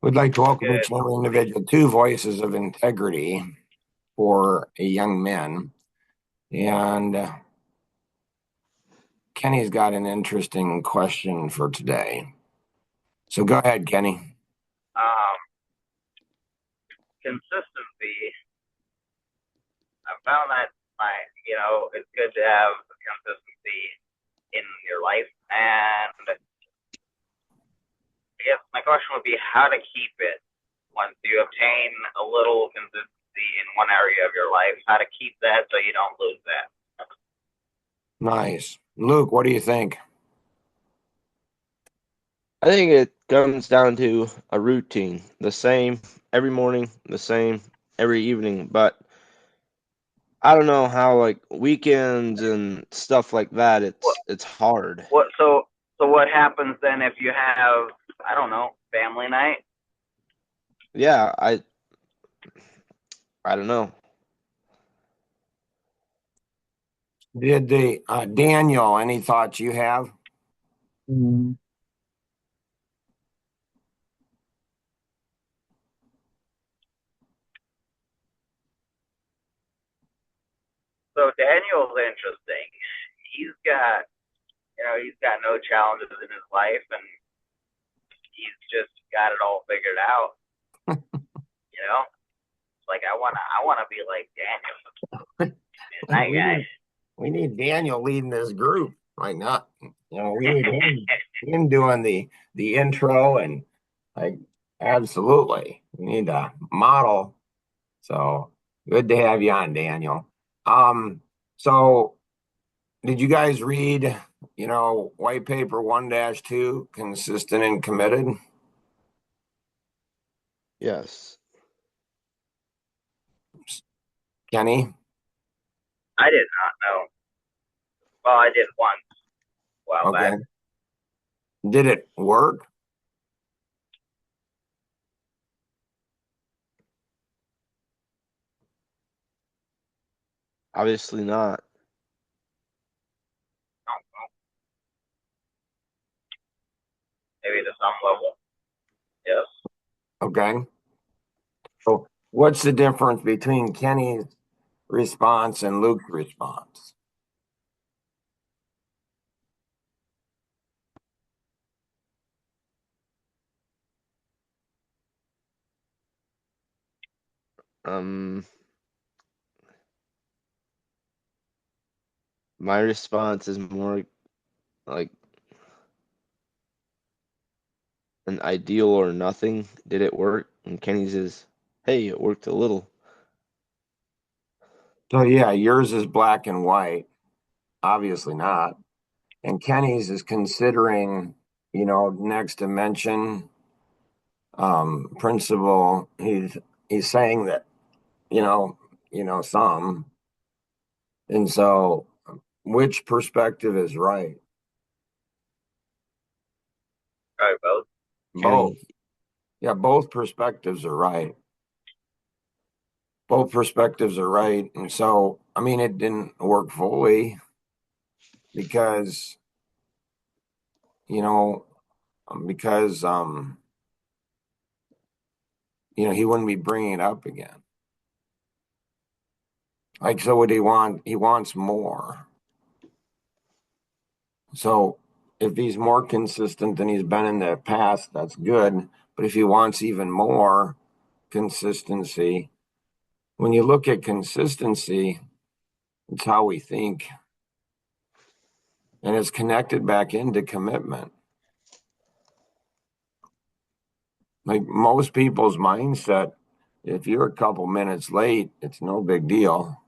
We'd like to welcome Good. each and every individual to Voices of Integrity for a young man. And Kenny's got an interesting question for today. So go ahead, Kenny. Um, Consistency. I found that it's good to have consistency in your life. And I guess my question would be how to keep it once you obtain a little consistency in one area of your life, how to keep that so you don't lose that. Nice. Luke, what do you think? I think it comes down to a routine, the same every morning, the same every evening. But I don't know how like weekends and stuff like that. What It's hard. so what happens then if you have, I don't know, family night? Yeah, I don't know. Did the Daniel, any thoughts you have? Mm, So Daniel's interesting. He's got he's got no challenges in his life, and he's just got it all figured out. You know, it's like I wanna be like Daniel, that we guy. need we need Daniel leading this group right now. We need him doing the intro and like absolutely. We need a model. So good to have you on, Daniel. So did you guys read, white paper 1-2, consistent and committed? Yes. Kenny? I did not know. Well, I did once a while back. Okay. Did it work? Obviously not. Maybe to some level, yes. Okay. So what's the difference between Kenny's response and Luke's response? Um, my response is more like an ideal or nothing. Did it work? And Kenny's is, hey, it worked a little. So yeah, yours is black and white. Obviously not. And Kenny's is considering, next dimension principle. He's saying that, you know, some. And so which perspective is right? Probably both. Both. Kenny, Yeah, both perspectives are right. Both perspectives are right. And so, I mean, it didn't work fully because, you know, because, he wouldn't be bringing it up again. Like, so what he want? He wants more. So if he's more consistent than he's been in the past, that's good. But if he wants even more consistency, when you look at consistency, it's how we think. And it's connected back into commitment. Like most people's mindset, if you're a couple minutes late, it's no big deal.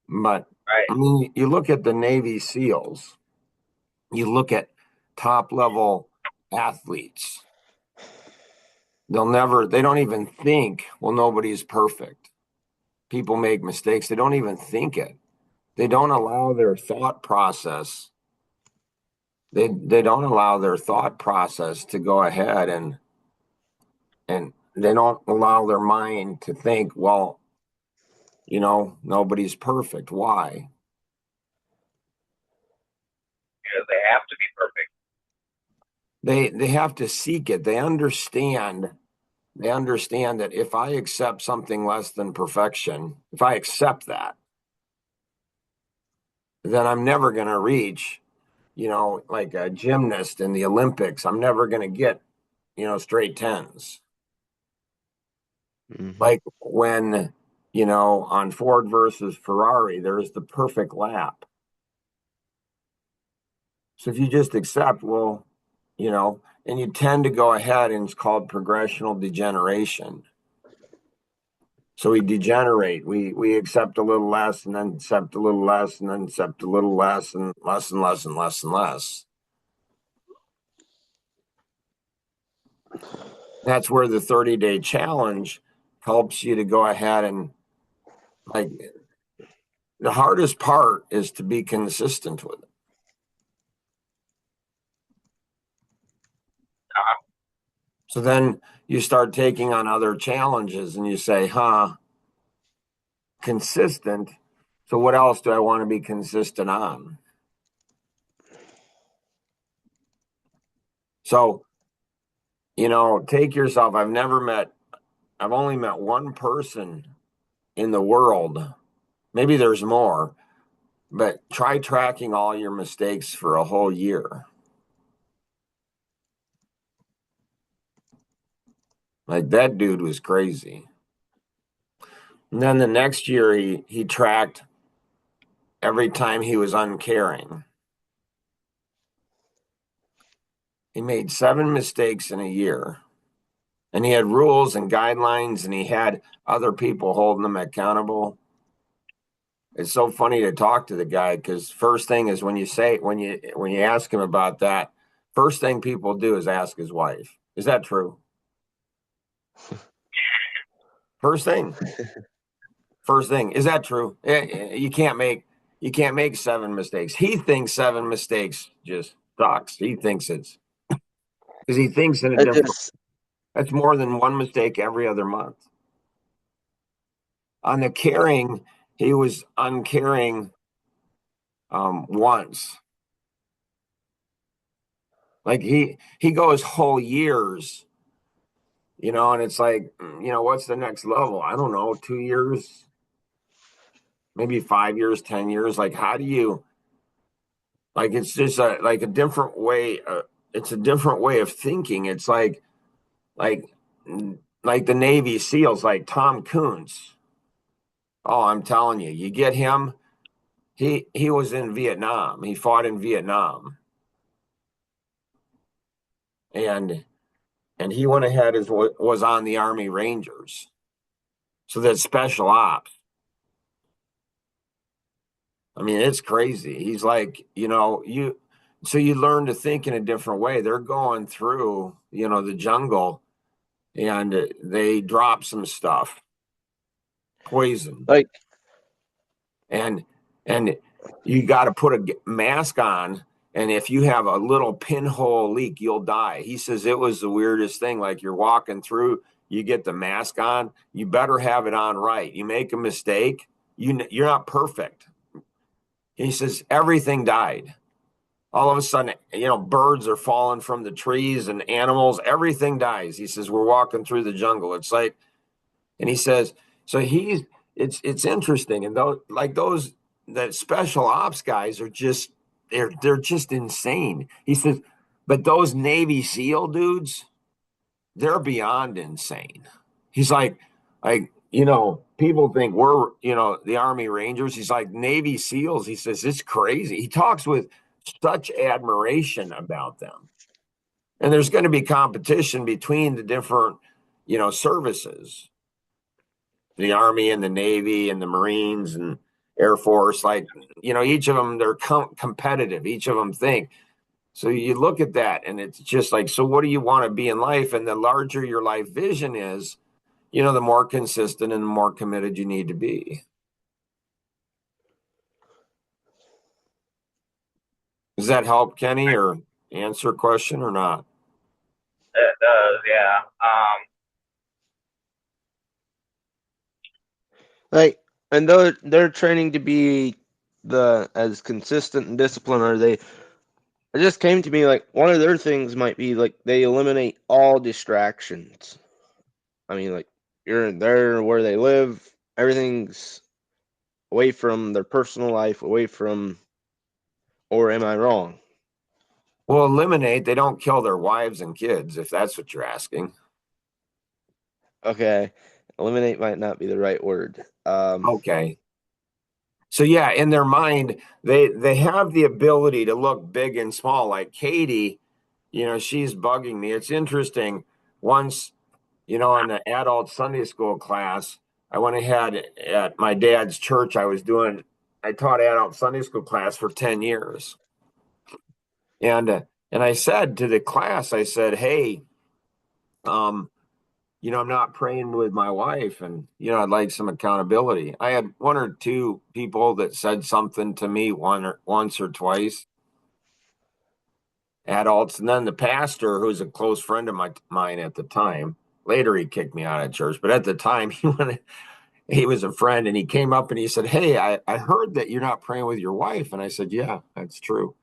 But I Right. mean, you look at the Navy SEALs, you look at top level athletes, they don't even think, well, nobody's perfect. People make mistakes. They don't even think it. They don't allow their thought process. They don't allow their thought process to go ahead and they don't allow their mind to think, well, nobody's perfect. Why? Because they have to be perfect. they have to seek it. They understand that if I accept something less than perfection, if I accept that, then I'm never going to reach, like a gymnast in the Olympics. I'm never going to get, straight tens. Hmm. Like when, on Ford versus Ferrari, there's the perfect lap. So if you just accept, well, and you tend to go ahead, and it's called progressional degeneration. So we degenerate. We accept a little less, and then accept a little less, and then accept a little less, and less and less and less and less. That's where the 30-day challenge helps you to go ahead and, like, the hardest part is to be consistent with it. So then you start taking on other challenges and you say, consistent. So what else do I want to be consistent on? So, take yourself. I've only met one person in the world. Maybe there's more, but try tracking all your mistakes for a whole year. Like, that dude was crazy. And then the next year he tracked every time he was uncaring. He made 7 mistakes in a year. And he had rules and guidelines, and he had other people holding him accountable. It's so funny to talk to the guy, because first thing is when you ask him about that, first thing people do is ask his wife, is that true? First thing. First thing, is that true? You can't make 7 mistakes. He thinks 7 mistakes just sucks. He thinks it's because he thinks in a I different. just That's more than 1 mistake every other month. On the caring, he was uncaring once. Like he goes whole years, and it's like, what's the next level? I don't know, 2 years, maybe 5 years, 10 years. Like, how do you, like, it's just like a different way. It's a different way of thinking. It's like, like the Navy SEALs, like Tom Coons. Oh, I'm telling you, you get him. He was in Vietnam. He fought in Vietnam, and he went ahead as was on the Army Rangers. So that's special ops. I mean, it's crazy. He's like, so you learn to think in a different way. They're going through, the jungle, and they drop some stuff, poison, like and you got to put a mask on. And if you have a little pinhole leak, you'll die. He says it was the weirdest thing. Like, you're walking through, you get the mask on, you better have it on right. You make a mistake, you're not perfect. He says everything died. All of a sudden, birds are falling from the trees and animals, everything dies. He says, we're walking through the jungle. It's like, and he says, so it's interesting. And those that special ops guys are just, they're just insane. He says, but those Navy SEAL dudes, they're beyond insane. He's like, people think we're, the Army Rangers. He's like, Navy SEALs. He says, it's crazy. He talks with such admiration about them. And there's going to be competition between the different, services, the Army and the Navy and the Marines and Air Force. Like, each of them, they're competitive. Each of them think. So you look at that, and it's just like, so what do you want to be in life? And the larger your life vision is, the more consistent and the more committed you need to be. Does that help, Kenny, or answer a question or not? It does, yeah. like and they're training to be the as consistent and disciplined. Are they It just came to me like one of their things might be like they eliminate all distractions. I mean, like you're there where they live, everything's away from their personal life, away from, or am I wrong? Well, eliminate, they don't kill their wives and kids, if that's what you're asking. Okay, eliminate might not be the right word. Okay. So yeah, in their mind, they have the ability to look big and small. Like Katie, she's bugging me. It's interesting. Once, in the adult Sunday school class, I went ahead at my dad's church. I taught adult Sunday school class for 10 years. And I said to the class, I said, hey, I'm not praying with my wife, and I'd like some accountability. I had one or two people that said something to me once or twice, adults, and then the pastor, who's a close friend of mine at the time. Later, he kicked me out of church, but at the time, he was a friend, and he came up and he said, "Hey, I heard that you're not praying with your wife," and I said, "Yeah, that's true."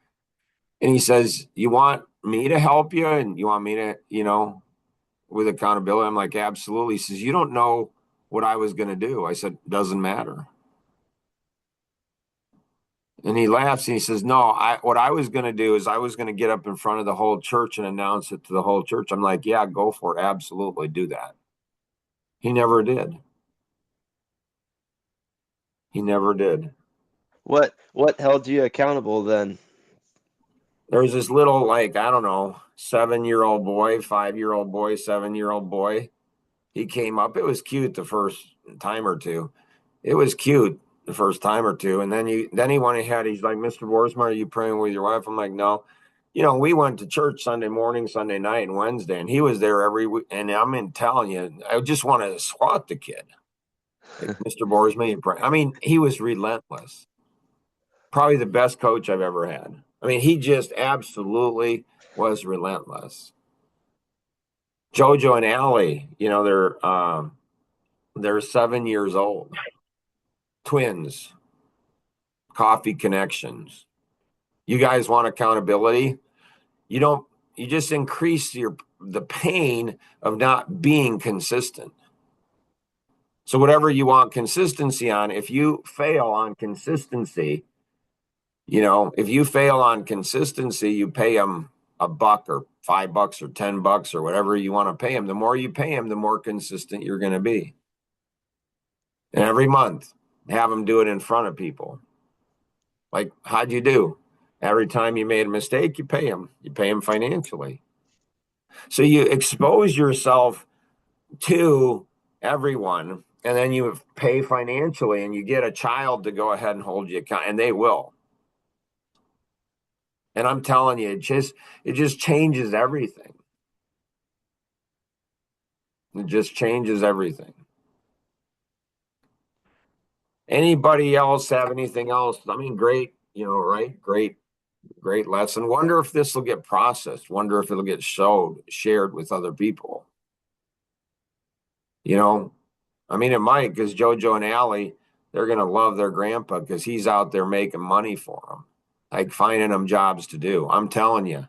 And he says, "You want me to help you, and you want me to, with accountability?" I'm like, absolutely. He says, "You don't know what I was going to do." I said, "Doesn't matter." And he laughs and he says, "No, what I was going to do is I was going to get up in front of the whole church and announce it to the whole church." I'm like, "Yeah, go for it. Absolutely do that." He never did. He never did. What held you accountable then? There was this little, like, I don't know, 7-year-old boy, 5-year-old boy, 7-year-old boy. He came up. It was cute the first time or two. It was cute the first time or two. And then he went ahead. He's like, "Mr. Boersma, are you praying with your wife?" I'm like, "No." We went to church Sunday morning, Sunday night, and Wednesday, and he was there every week. And telling you, I just wanted to swat the kid. Like, "Mr. Boersma, you pray." I mean, he was relentless. Probably the best coach I've ever had. I mean, he just absolutely was relentless. Jojo and Allie, they're 7 years old, twins, coffee connections. You guys want accountability? You just increase the pain of not being consistent. So whatever you want consistency on, if you fail on consistency, you pay them $1 or $5 or $10 or whatever you want to pay them. The more you pay them, the more consistent you're going to be. And every month, have them do it in front of people. Like, how'd you do? Every time you made a mistake, you pay them. You pay them financially. So you expose yourself to everyone, and then you pay financially, and you get a child to go ahead and hold you account, and they will. And I'm telling you, it just changes everything. It just changes everything. Anybody else have anything else? I mean, great, right? Great lesson. Wonder if this will get processed. Wonder if it'll get shared with other people. I mean, it might, because Jojo and Allie, they're going to love their grandpa because he's out there making money for them, like finding them jobs to do. I'm telling you,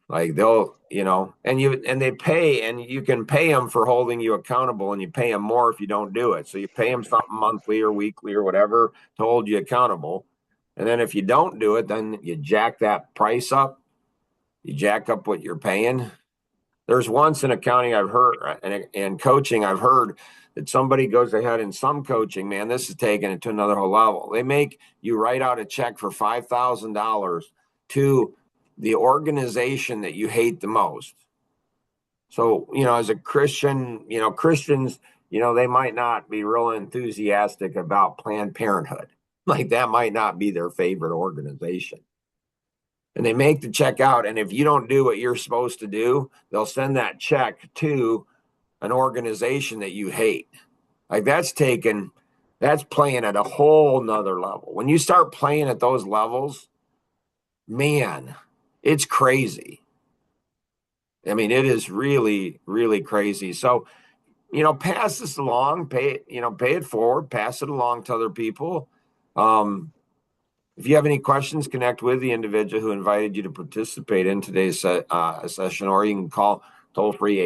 like they'll, and they pay, and you can pay them for holding you accountable, and you pay them more if you don't do it. So you pay them something monthly or weekly or whatever to hold you accountable. And then if you don't do it, then you jack that price up. You jack up what you're paying. There's once in accounting I've heard, and coaching I've heard, that somebody goes ahead in some coaching, man, this is taking it to another whole level. They make you write out a check for $5,000 to the organization that you hate the most. So, as a Christian, Christians, they might not be real enthusiastic about Planned Parenthood. Like, that might not be their favorite organization. And they make the check out. And if you don't do what you're supposed to do, they'll send that check to an organization that you hate. Like, that's playing at a whole nother level. When you start playing at those levels, man, it's crazy. I mean, it is really, really crazy. So, pass this along, pay it forward, pass it along to other people. If you have any questions, connect with the individual who invited you to participate in today's session, or you can call toll free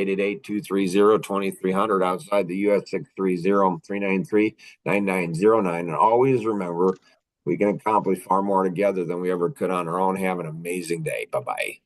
888-230-2300 outside the US 630-393-9909. And always remember, we can accomplish far more together than we ever could on our own. Have an amazing day. Bye-bye.